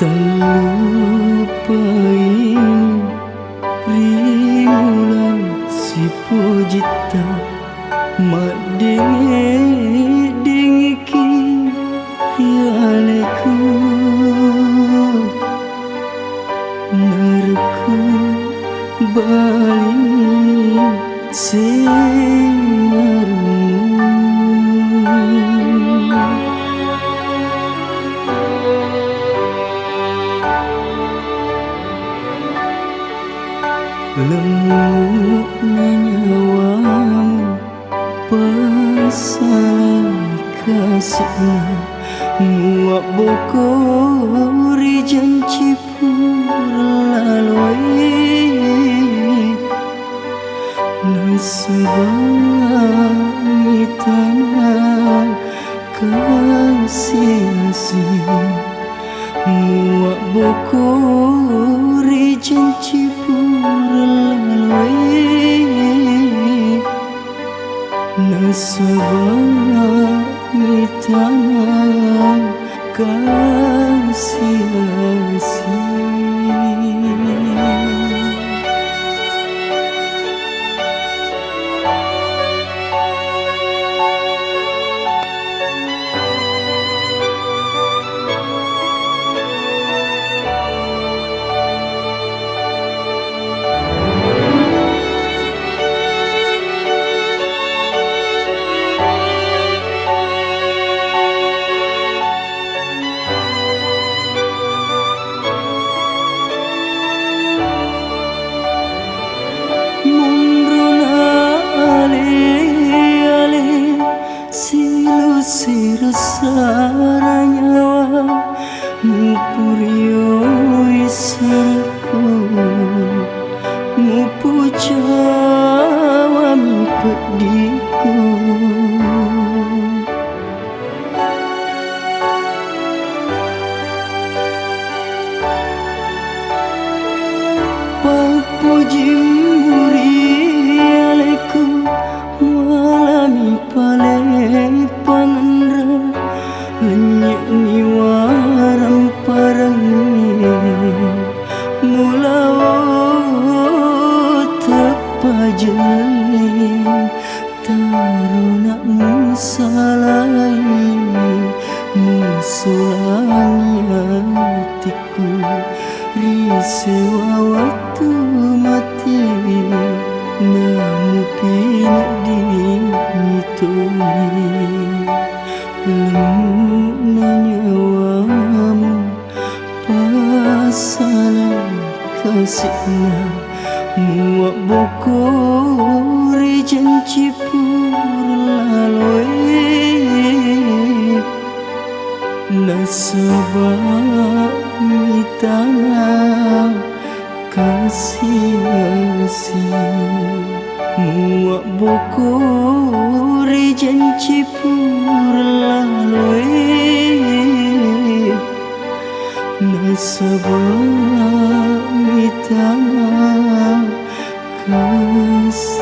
Terlupain Rimula si pujita Mak dengiki Rialeku Narku balik senarmu Lemuk nyawamu pasal kasihna muak bokori janji laloi nasabami tanah kasih muak bokori janji nasabami tanah kasih. Saranya mupurioi sarku mupujawa mipediku papuji muri aleku malami pale pangendra lenyek ni waram parangi mula terpajeli taruna musalai musulangi hatiku risewa waktu mati namu pinak ditoi lemuk nyawamu pasal kasihna muak bokori janji laloi nasabami tanah kasih muak bokori janji laloi nasabami tanah kasih.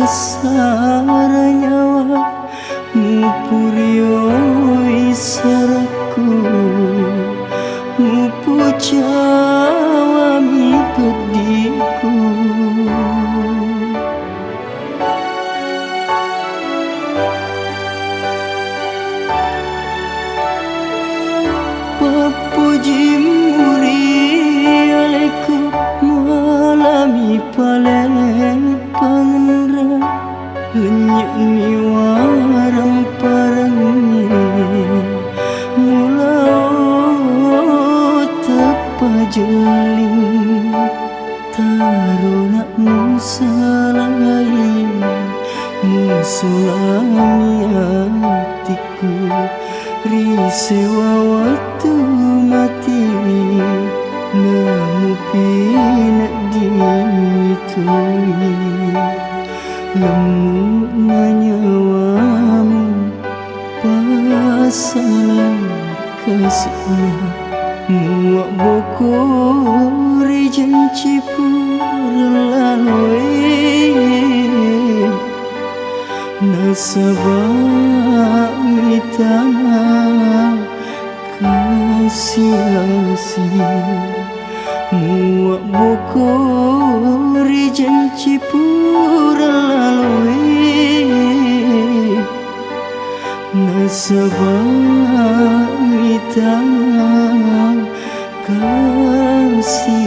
Saranya mupurioi sarku mupujawa mipediku papuji muri aleku malami pale pangendra lenyek ni waram parangi mula terpajeling Tarona musalai musulami hatiku risewa waktu mati namu pinak ditui lemuk nanyawamu pasal kasihnya muak bokori janji purlaloi nasabah mitana kasih muak bokori janji purlaloi nasabah mitana kasih